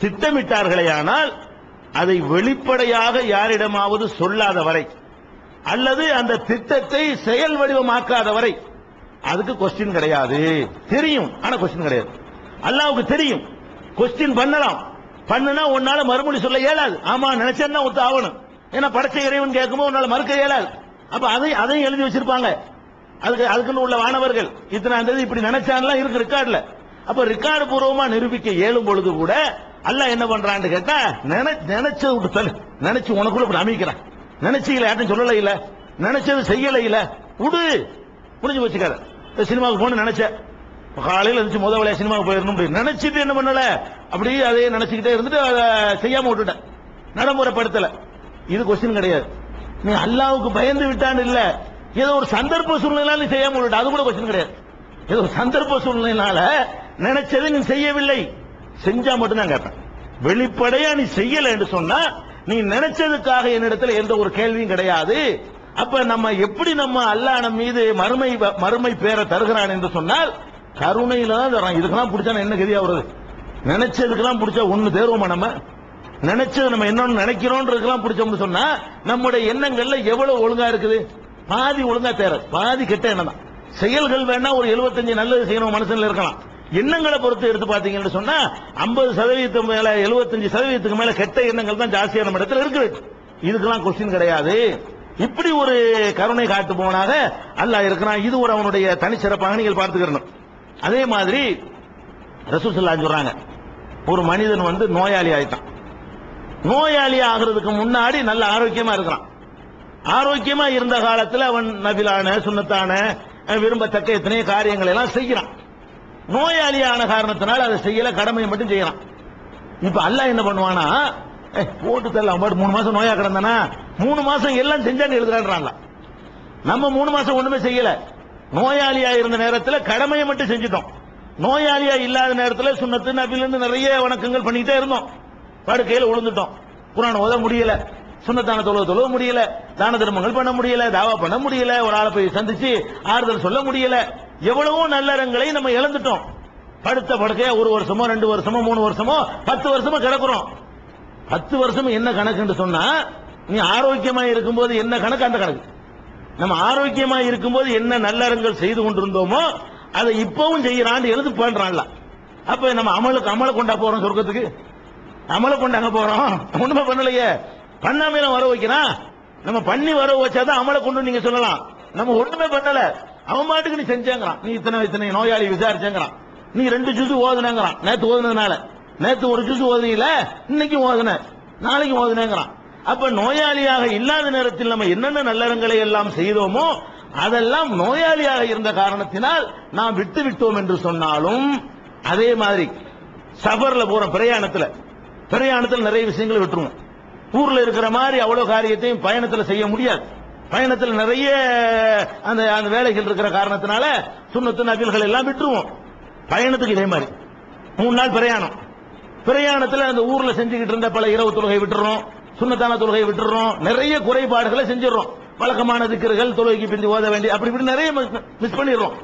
திட்டமிட்டார்களே ஆனால் அதை வெளிப்படையாக யாரிடமாவது சொல்லாத வரை அல்லது அந்த திட்டத்தை செயல் வடிவமாக்காத வரை அதுக்கு கொஸ்டின் கிடையாது. தெரியும், ஆனா கொஸ்டின் கிடையாது. அல்லாஹ்வுக்கு தெரியும், கொஸ்டின் பண்ணலாம், பண்ணுனா உன்னால மறுமொழி சொல்ல இயலாது. ஆமா நினைச்சேன்னா ஒத்து ஆகணும். ஏன்னா படைச்ச இறைவன் கேட்கும்போது உன்னால மறுக்க இயலாது. அப்ப அதையும் எழுதி வச்சிருப்பாங்க. அதுக்குன்னு உள்ள வானவர்கள் இத்தனாம் தேதி இப்படி நினைச்சான்லாம் இருக்கு ரெக்கார்ட்ல. அப்ப ரெக்கார்டு பூர்வமா நிரூபிக்க இயலும் பொழுது கூட அல்லாஹ் என்ன பண்றான்னு கேட்டா, நினைச்சது விட்டு தள்ளு, நினைச்சு உனக்குள்ள இப்படி அமைக்கிறான். நினைச்சீங்களா, யார்ட்டும் சொல்லல இல்ல, நினைச்சது செய்யல இல்ல, விடு, புரிஞ்சு வச்சுக்காத. சினிமாவுக்கு போன நினைச்ச காலையில் இருந்துச்சு முத வேலையா சினிமாவுக்கு போயிடணும் நினைச்சிட்டு என்ன பண்ணல, அப்படியே அதே நினைச்சுக்கிட்டே இருந்துட்டு அதை செய்யாம விட்டுட்டேன், நடைமுறைப்படுத்தல. இது கொஸ்டின் கிடையாது. நீ அல்லாஹ்வுக்கு பயந்து விட்டான்னு இல்ல, ஏதோ ஒரு சந்தர்ப்ப சூழ்நிலை செய்யாம விட்டுட்ட, அது கூட கொஸ்டின் கிடையாது. ஏதோ ஒரு சந்தர்ப்ப சூழ்நிலையினால நினைச்சதை நீ செய்யவில்லை, செஞ்சா மட்டும்தான் கேட்பேன். வெளிப்படையா நீ செய்யல என்று சொன்னா நீ நினைச்சதுக்காக என்னிடத்துல எந்த ஒரு கேள்வியும் கிடையாது. அப்ப நம்ம எப்படி நம்ம அல்லாஹ் நம்ம மீது மறுமை பேரை தருகிறான் என்று சொன்னால் கருணையில தான் தரான். இதுக்கெல்லாம் பிடிச்சா என்ன கதியா வருது? நினைச்சதுக்கெல்லாம் பிடிச்சா ஒண்ணு தேர்வோமா? நம்ம நினைச்சது நம்ம என்னன்னு நினைக்கிறோன்றதுக்கெல்லாம் பிடிச்சோம்னு சொன்னா நம்முடைய எண்ணங்கள்ல எவ்வளவு ஒழுங்கா இருக்குது? பாதி ஒழுங்கா தேர, பாதி கெட்ட எண்ணம் தான். செயல்கள் வேணா ஒரு 75 நல்லது செய்யணும் மனுஷன்ல இருக்கலாம். எண்ணங்களை பொறுத்து எடுத்து பாத்தீங்கன்னு சொன்னா 50% மேல 75% மேல கெட்ட எண்ணங்கள் தான் ஜாஸ்தியான நம்ம இடத்துல இருக்குது. இதுக்கெல்லாம் கொஸ்டின் கிடையாது. இப்படி ஒரு கருணை காட்டு போனாக அல்லாஹ் இருக்கிறான். இது ஒரு அவனுடைய தனிச்சிறப்பாக நீங்கள் பார்த்துக்கிறணும். அதே மாதிரி ரசூல் ஸல்லல்லாஹு அலைஹி சொல்றாங்க, ஒரு மனிதன் நோயாளி ஆயிட்டான். நோயாளி ஆகிறதுக்கு முன்னாடி நல்ல ஆரோக்கியமா இருக்கிறான். ஆரோக்கியமா இருந்த காலத்தில் அவன் நபிலான சுன்னத்தான விரும்பத்தக்க எத்தனையோ காரியங்கள் எல்லாம் செய்கிறான். நோயாளியான காரணத்தினால் அதை செய்யல, கடமையை மட்டும் செய்யறான். இப்ப அல்லாஹ் என்ன பண்ணுவானா, போட்டு தரல, 3 மாசம் நோயா கிடந்தானா 3 மாசம் எல்லாம் செஞ்சான்னு எழுதுறான்ல. நம்ம 3 மாசம் ஒண்ணுமே செய்யல. நோயாளியா இருந்த நேரத்தில் கடமையை மட்டும் செஞ்சுட்டோம். நோயாளியா இல்லாத நேரத்தில் சுன்னத்து நபிலிருந்து நிறைய வணக்கங்கள் பண்ணிக்கிட்டே இருந்தோம். படுக்கையில் விழுந்துட்டோம், குர்ஆன் ஓத முடியல, சுன்னத்தான தொழுவ முடியல, தான தர்மங்கள் பண்ண முடியல, தாவா பண்ண முடியல, ஒரு ஆளை போய் சந்திச்சு ஆறுதல் சொல்ல முடியல, எவ்வளவோ நல்லறங்களை நம்ம இழந்துட்டோம். படுத்த படுக்கையா 1 வருஷமோ 2 வருஷமோ 3 வருஷமோ 10 வருஷமோ கிடக்குறோம். 10 வருஷம் என்ன கணக்குன்னு சொன்னா, நீ ஆரோக்கியமா இருக்கும்போது என்ன கணக்கு அந்த கணக்கு. நம்ம ஆரோக்கியமா இருக்கும்போது என்ன நல்லறங்கள் செய்து கொண்டிருந்தோமோ அதை இப்பவும் செய்யறான் எழுது பண்றான்ல. அப்ப நம்ம அமலை கொண்டா போறோம் சொர்க்கத்துக்கு? அமலை கொண்டாங்க போறோம், ஒண்ணுமே பண்ணலையே. பண்ணாம வர வைக்கிறான். நம்ம பண்ணி வர வச்சாதான் அமலை கொண்டு நீங்க சொல்லலாம். நம்ம ஒண்ணுமே பண்ணல, அவன் மாட்டுக்கு நீ செஞ்சேங்கிறான். நீ இத்தனை நோயாளி விசாரிச்சேங்கிறான். நீ 2 ஜூஸ் ஓதுனேங்கிறான். நேத்து ஓதுனதுனால, நேத்து 1 ஜூஸ் ஓதுனீல, இன்னைக்கு ஓதுன, நாளைக்கு ஓதுனேங்கிறான். அப்ப நோயாளியாக இல்லாத நேரத்தில் நம்ம என்னென்ன நல்லறங்களை எல்லாம் செய்தோமோ அதெல்லாம் நோயாளியாக இருந்த காரணத்தினால் நாம் விட்டு விட்டோம் என்று சொன்னாலும், அதே மாதிரி சஃபர்ல போற பிரயாணத்தில் நிறைய விஷயங்களை விட்டுருவோம். ஊர்ல இருக்கிற மாதிரி அவ்வளவு காரியத்தையும் பயணத்தில் செய்ய முடியாது. பயணத்தில் நிறைய அந்த வேலைகள் இருக்கிற காரணத்தினால சுன்னத்து நபில்கள் எல்லாம் விட்டுருவோம். பயணத்துக்கு இதே மாதிரி 3 நாள் பிரயாணத்தில் அந்த ஊர்ல செஞ்சுக்கிட்டு இருந்த பல இரவு தொழுகை விட்டுறோம், சுன்னத்தான தொழுகை விட்டுறோம், நிறைய குறைபாடுகளை செஞ்சிடறோம். வழக்கமான திக்ர்கள், தொழுகைக்கு பிந்தி ஓத வேண்டிய அப்படி இப்படி நிறைய மிஸ் பண்ணிடுறோம்.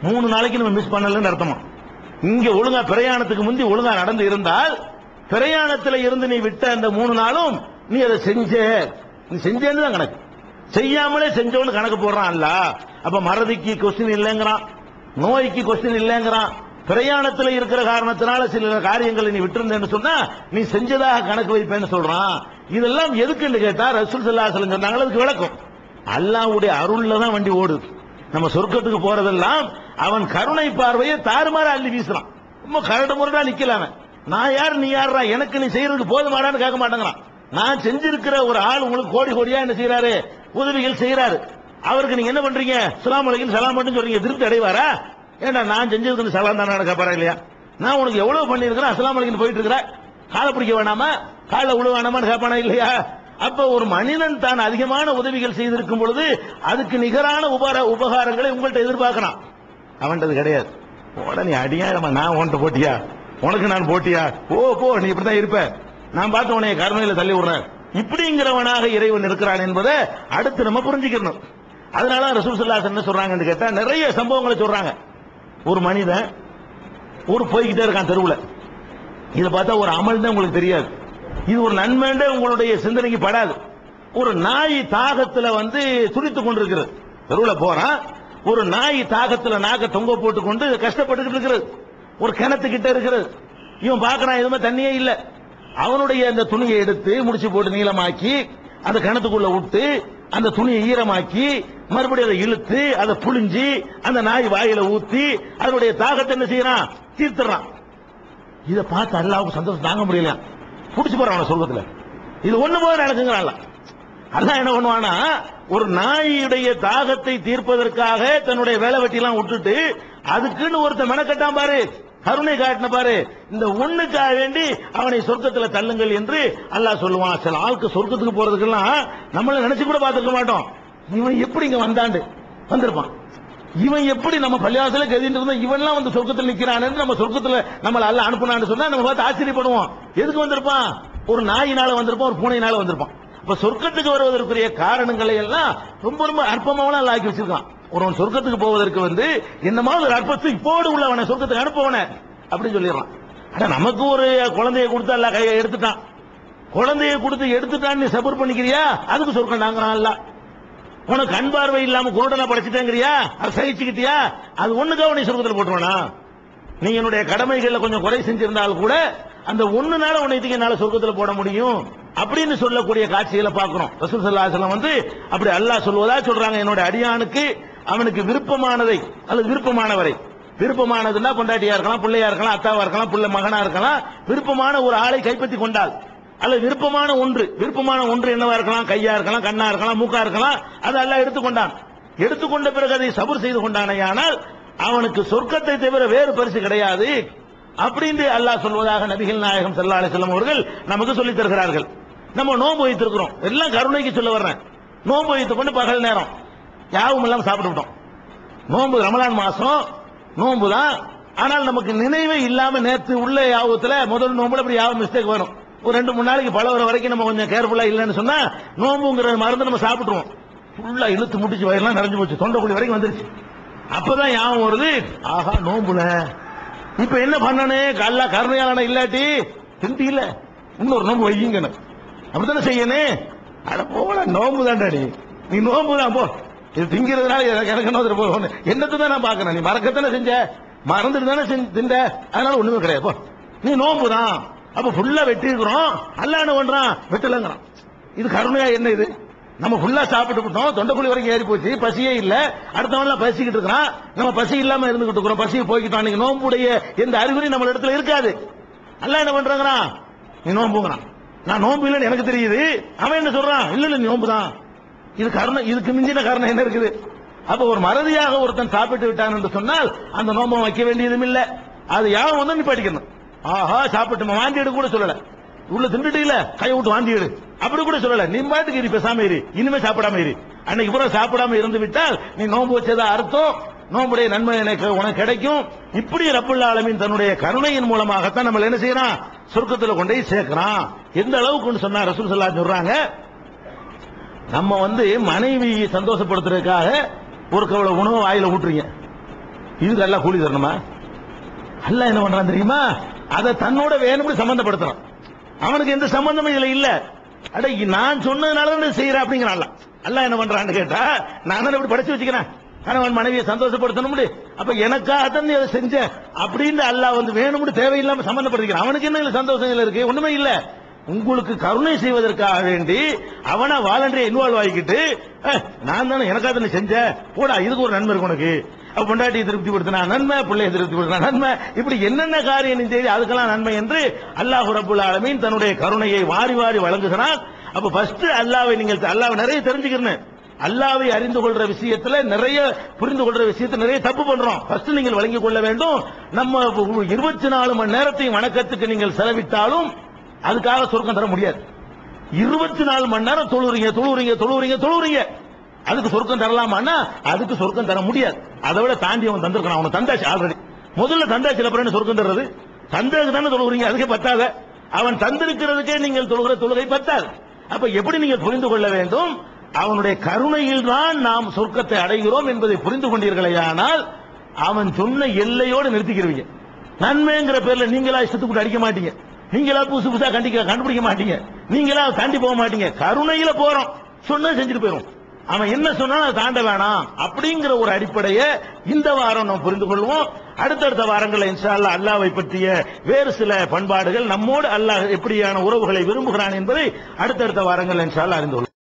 3 நாளைக்கு நம்ம மிஸ் பண்ணலன்னு அர்த்தமா? இங்க ஒழுங்கா பிரயாணத்துக்கு முந்தி ஒழுங்கா நடந்து இருந்தால், பிரயாணத்தில் இருந்து நீ விட்ட அந்த 3 நாளும் நீ அதை செஞ்சேன்னு தான் கணக்கு. செய்யாமலே செஞ்சோன்னு கணக்கு போடுறான் அல்ல. அப்ப மறதிக்கு கொஸ்டின் இல்லைங்கிறான், நோய்க்கு கொஸ்டின் இல்லைங்கிறான். பிரயாணத்தில் இருக்கிற காரணத்தினால சில காரியங்களை நீ விட்டுருந்தேன்னு சொன்னா நீ செஞ்சதாக கணக்கு வைப்பேன்னு சொல்றான். இதெல்லாம் எதுக்குன்னு கேட்டா ரசூல் ஸல்லல்லாஹு அலைஹி வஸல்லம் சொன்னாங்க, அதுக்கு விளக்கம். அல்லாஹ்வுடைய அருள்ல தான் வண்டி ஓடுது. நம்ம சொர்க்கத்துக்கு போறதெல்லாம் அவன் கருணை பார்வையை தாறுமாற அள்ளி வீசுறான். ரொம்ப கரடு முரடா நிக்கலாம, நான் யார் நீ யாரா, எனக்கு நீ செய்யறதுக்கு போதுமாடான்னு கேட்க மாட்டேங்கிறான். நான் செஞ்சிருக்கிற ஒரு ஆள் உங்களுக்கு கோடி கோடியா என்ன செய்யறாரு, உதவிகள் செய்யறாரு. அவருக்கு நீங்க என்ன பண்றீங்க, அஸ்ஸலாமு அலைக்கும் சலாம் மட்டும் சொல்றீங்க, திருப்தி அடைவாரா? ஏன்னா நான் செஞ்சதுக்கு சலாம் தானே கேட்பாரா இல்லையா? நான் உனக்கு எவ்வளவு பண்ணிருக்கிறேன், அஸ்ஸலாமு அலைக்கும் போயிட்டு இருக்கிற, காலை பிடிக்க வேணாமா, காலை விழ வேணாமான்னு கேட்பானா இல்லையா? அப்ப ஒரு மனிதன் தான் அதிகமான உதவிகள் செய்திருக்கும் பொழுது அதுக்கு நிகரான உபகாரங்களை உங்கள்கிட்ட எதிர்பார்க்கிறான். அவன்றது கிடையாது. உடனே அடியா நான் உன்கிட்ட போட்டியா, உனக்கு நான் போட்டியா, போ நீ இப்படிதான் இருப்ப, நான் பார்த்து உனைய கருணையில தள்ளி விடுறேன், இப்படிங்கிறவனாக இறைவன் இருக்கிறான் என்பதை அடுத்து நம்ம புரிஞ்சுக்கணும். அதனால ரசூல் ஸல்லல்லாஹு அலைஹி வஸல்லம் என்ன சொல்றாங்கன்னு கேட்டா நிறைய சம்பவங்களை சொல்றாங்க. ஒரு மனிதன் போய்கிட்டே இருக்கான் தெருவுல, இதை பார்த்தா ஒரு அமல் தான் உங்களுக்கு தெரியாது, இது ஒரு நன்மைன்ற உங்களுடைய சிந்தனைக்கு படாது. ஒரு நாய் தாகத்துல துடித்துக் கொண்டிருக்கிறது, தெருவில் போறான், ஒரு நாய் தாகத்துல நாக்க தொங்க போட்டு கொண்டு கஷ்டப்பட்டு இருக்கிறது, ஒரு கிணத்துக்கிட்ட இருக்கிறது. இவன் பார்க்கறான் எதுவுமே தண்ணியே இல்ல. அவனுடைய அந்த துணியை எடுத்து முடிச்சு போட்டு நீளமாக்கி அந்த கிணத்துக்குள்ள விட்டு அந்த துணியை ஈரமாக்கி மறுபடியும் அதை இழுத்து அதை புழிஞ்சி அந்த நாய் வாயில ஊத்தி அதனுடைய தாகத்தை என்ன செய்யறான், தீர்த்துறான். இதை பார்த்து அல்லாவுக்கு சந்தோஷம் தாங்க முடியல, புடிச்சு போறான் சொர்க்கத்துல. இது ஒண்ணு போல நடக்குங்கிறான். அல்லாஹ் என்ன பண்ணுவானா, ஒரு நாயுடைய தாகத்தை தீர்ப்பதற்காக தன்னுடைய வேலை வெட்டிலாம் விட்டுட்டு அதுக்குன்னு ஒருத்தன் மெனக்கட்டான் பாரு, கருணை காட்டின பாரு, இந்த ஒண்ணுக்காக வேண்டி அவனை சொர்க்கத்துல தள்ளுங்கள் என்று அல்லாஹ் சொல்லுவான். சில ஆளுக்கு சொர்க்கத்துக்கு போறதுக்கெல்லாம் நம்மள நினைச்சு கூட பார்த்துக்க மாட்டோம். இவன் எப்படி இங்க வந்திருப்பான், இவன் எப்படி நம்ம பள்ளியாசல கதிட்டு இருந்தா இவன்லாம் சொர்க்கத்தில் நிக்கிறான், நம்ம சொர்க்கத்துல நம்மள அல்லாஹ் அனுப்புனான்னு சொன்னா நம்ம பார்த்து ஆச்சரியப்படுவோம். எதுக்கு வந்திருப்பான், ஒரு நாயினால வந்திருப்பான், ஒரு பூனையினால வந்திருப்பான். இப்ப சொர்க்கத்துக்கு வருவதற்குரிய காரணங்களை எல்லாம் ரொம்ப ரொம்ப அற்பமாவெல்லாம் அல்லாஹ் ஆக்கி வச்சிருக்கான். ஒருவன் சொர்க்கத்துக்கு போவதற்கு என்னமாவது ஒரு அற்பத்தை இப்போடு உள்ளவனை சொர்க்கத்துக்கு அனுப்பவன அப்படின்னு சொல்லிடுறான். ஆனா நமக்கு ஒரு குழந்தையை கொடுத்து அல்லாஹ் கையை எடுத்துட்டான், குழந்தையை கொடுத்து எடுத்துட்டான்னு சபர் பண்ணிக்கிறியா, அதுக்கு சொர்க்கம் நாங்கிறான் அல்லாஹ். உனக்கு கண் பார்வை இல்லாம குருடனா படைச்சிட்டேங்கிறியா, அதை சகிச்சுக்கிட்டியா, அது ஒண்ணுக்காக உன்னை சொர்க்கத்தில் போட்டுருவானா. நீ என்னுடைய கடமைகள்ல கொஞ்சம் குறை செஞ்சிருந்தால் கூட அந்த ஒண்ணுனால உன்னை என்னால சொர்க்கத்தில் போட முடியும் அப்படின்னு சொல்லக்கூடிய காட்சிகளை பார்க்கிறோம். ரசூல் ஸல்லல்லாஹு அலைஹி வஸல்லம் அப்படி அல்லாஹ் சொல்வதா சொல்றாங்க, என்னுடைய அடியானுக்கு அவனுக்கு விருப்பமானதை அல்லது விருப்பமானவரை, விருப்பமானதுன்னா பொண்டாட்டியா இருக்கலாம், பிள்ளையா இருக்கலாம், அத்தாவா இருக்கலாம், பிள்ளை மகனா இருக்கலாம், விருப்பமான ஒரு ஆளை கைப்பற்றி கொண்டால் அல்லது விருப்பமான ஒன்று என்னவா இருக்கலாம், கையா இருக்கலாம், கண்ணா இருக்கலாம், மூக்கா இருக்கலாம், அது அல்லாஹ் எடுத்துக்கொண்டான். எடுத்துக்கொண்ட பிறகு அதை சபர் செய்து கொண்டானேயானால் அவனுக்கு சொர்க்கத்தை தவிர வேறு பரிசு கிடையாது அப்படின்னு அல்லாஹ் சொல்வதாக நபிகள் நாயகம் ஸல்லல்லாஹு அலைஹி வஸல்லம் அவர்கள் நமக்கு சொல்லித் தருகிறார்கள். நம்ம நோன்பு வைத்திருக்கிறோம், எல்லாம் கருணைக்கு சொல்ல வர்றேன். நோன்பு வைத்துக் கொண்டு பகல் நேரம் யாவும் எல்லாம் சாப்பிட்டு விட்டோம். நோன்பு ரமலான் மாசம் நோன்பு தான், ஆனால் நமக்கு நினைவே இல்லாம நேற்று உள்ள யாவத்துல முதல் நோம்புல அப்படி யாவும் மிஸ்டேக் வரும். ஒரு 2-3 நாளைக்கு பழகுற வரைக்கும் நம்ம கொஞ்சம் கேர்ஃபுல்லா இல்லைன்னு சொன்னா நோம்புங்கிற மருந்து நம்ம சாப்பிட்டுருவோம். ஃபுல்லா இழுத்து முடிச்சு வயிறுலாம் நிறைஞ்சு போச்சு, தொண்டைக்குழி வரைக்கும் வந்துருச்சு. அப்பதான் யாவும் வருது, ஆஹா நோம்புல இப்ப என்ன பண்ணனே, கல்லா கருணையாளன இல்லாட்டி திண்டி இல்ல இன்னொரு நோம்பு வையுங்க அப்படித்தானே செய்யணும். அட போல நோம்பு தான்டாடி, நீ நோம்பு தான் போ, இது திங்கிறதுனால எனக்கு என்ன போன என்னத்தை தான் நான் பாக்குறேன், நீ மறக்கத்தானே செஞ்ச, மறந்துட்டு தானே திண்ட, அதனால ஒண்ணுமே கிடையாது போ, நீ நோம்பு தான். அப்ப ஃபுல்லா வெட்டி இருக்கிறோம், அல்லாஹ் என்ன பண்றான், வெட்டலங்கிறான். இது கருணையா என்ன இது, நம்ம ஃபுல்லா சாப்பிட்டு விட்டோம், தொண்டைக்குழி வரைக்கும் ஏறி போச்சு, பசியே இல்ல, அடுத்தவன் பசிக்கிட்டு இருக்கிறான், நம்ம பசி இல்லாம இருந்துகிட்டு இருக்கிறோம், பசியை போய்கிட்டோம். அன்னைக்கு நோம்புடைய எந்த அறிகுறியும் நம்ம இடத்துல இருக்காது. அல்லாஹ் என்ன பண்றாங்கிறான், நீ நோம்புங்கிறான். நான் நோம்பு இல்லைன்னு எனக்கு தெரியுது, அவன் என்ன சொல்றான், இல்ல நீ நோம்பு தான். இது கருணை, இதுக்கு மிஞ்சின காரணம் என்ன இருக்குது. அப்ப ஒரு மறதியாக ஒருத்தன் சாப்பிட்டு விட்டான் என்று சொன்னால் அந்த நோம்பை வைக்க வேண்டியதும் இல்ல, அது யாரும் நிப்பாட்டிக்கணும். ஆஹா சாப்பிட்டு வாந்தி எடுக்க கூட சொல்லல, உள்ள திண்டுட்டு இல்ல கையை விட்டு வாந்தி எடு அப்படி கூட சொல்லல, நீ பாட்டுக்கு இரு, பேசாம இரு, இனிமே சாப்பிடாம இரு. அன்னைக்கு பூரா சாப்பிடாம இருந்து விட்டால் நீ நோன்பு வச்சதா அர்த்தம், நோம்புடைய நன்மை உனக்கு கிடைக்கும். இப்படி ரப்புல் ஆலமீன் தன்னுடைய கருணையின் மூலமாகத்தான் நம்ம என்ன செய்யறான், சொர்க்கத்தில் கொண்டு சேர்க்கிறான். எந்த அளவுக்கு சொன்னா ரசூல் ஸல்லல்லாஹு அலைஹி வஸல்லம் சொல்றாங்க, நம்ம மனைவியை சந்தோஷப்படுத்துறதுக்காக ஒரு கவலை உணவு வாயில ஊட்டுறீங்க, இதுக்கு எல்லாம் கூலி தரணுமா? அல்லாஹ் என்ன பண்றான் தெரியுமா, அதை தன்னோட வேணும்னு சம்பந்தப்படுத்துறான். அவனுக்கு எந்த சம்பந்தமும் இதுல இல்ல. அட நான் சொன்னதுனால செய்யற அப்படிங்கிறான். அல்லாஹ் என்ன பண்றான்னு கேட்டா, நான் இப்படி படிச்சு வச்சுக்கிறேன், கணவன் மனைவியை சந்தோஷப்படுத்தணும், அப்ப எனக்காகத்தான் நீ அதை செஞ்ச அப்படின்னு அல்லாஹ் வேணும்னு தேவையில்லாம சம்பந்தப்படுத்திக்கிறான். அவனுக்கு என்ன சந்தோஷம் இருக்கு, ஒண்ணுமே இல்ல. உங்களுக்கு கருணை செய்வதற்காக வேண்டி அவனா வாலண்டரியா இன்வால்வ் ஆகிக்கிட்டு, நான் தானே எனக்காக தானே செஞ்ச போடா, இதுக்கு ஒரு நன்மை இருக்கு உனக்கு, பொண்டாட்டியை திருப்திப்படுத்தினா நன்மை, பிள்ளையை திருப்திப்படுத்தினா நன்மை, இப்படி என்னென்ன காரியம் நீ செய்து அதுக்கெல்லாம் நன்மை என்று அல்லாஹ் ரப்புல் ஆலமீன் தன்னுடைய கருணையை வாரி வாரி வழங்குகிறான். அப்ப ஃபர்ஸ்ட் அல்லாஹ்வை நீங்கள் அல்லாஹ்வை நிறைய தெரிஞ்சுக்கிறேன், அல்லாஹ்வை அறிந்து கொள்ற விஷயத்துல நிறைய புரிந்து கொள்ற விஷயத்துல நிறைய தப்பு பண்றோம். ஃபர்ஸ்ட் நீங்கள் வழங்கிக் கொள்ள வேண்டும், நம்ம 24 மணி நேரத்தையும் வணக்கத்துக்கு நீங்கள் செலவிட்டாலும் அதுக்காக சொர்க்கம் தர முடியாது. 24 மணி நேரம் தொழுறீங்க தொழுறீங்க தொழுறீங்க தொழுறீங்க, அதுக்கு சொர்க்கம் தரலாமான்னா அதுக்கு சொர்க்கம் தர முடியாது. அதை விட தாண்டி அவன் தந்திருக்கான், அவன் தந்தாச்சு ஆல்ரெடி, முதல்ல தந்தாச்சு, அப்புறம் சொர்க்கம் தர்றது, தந்ததுக்கு தானே தொழுகிறீங்க, அதுக்கே பத்தாத, அவன் தந்திருக்கிறதுக்கே நீங்கள் தொழுகிற தொழுகை பத்தாது. அப்ப எப்படி நீங்கள் புரிந்து கொள்ள வேண்டும், அவனுடைய கருணையில் தான் நாம் சொர்க்கத்தை அடைகிறோம் என்பதை புரிந்து கொண்டீர்களேயானால் அவன் சொன்ன எல்லையோடு நிறுத்திக்கிறீங்க. நன்மைங்கிற பேர்ல நீங்களா இஷ்டத்துக்கு அடிக்க மாட்டீங்க, நீங்களா புதுசு புதுசா கண்டுபிடிக்க மாட்டீங்க, நீங்களா தாண்டி போக மாட்டீங்க. கருணையில போறோம், சொன்னா செஞ்சுட்டு போயிரும். அவன் என்ன சொன்னாலும் அதை தாண்ட வேணாம் அப்படிங்கிற ஒரு அடிப்படையை இந்த வாரம் நாம் புரிந்து கொள்வோம். அடுத்தடுத்த வாரங்களில் இன்ஷா அல்லாஹ் அல்லாஹ்வை பற்றிய வேறு சில பண்பாடுகள், நம்மோடு அல்லாஹ் எப்படியான உறவுகளை விரும்புகிறான் என்பதை அடுத்தடுத்த வாரங்கள் இன்ஷா அல்லாஹ் அறிந்து கொள்வோம்.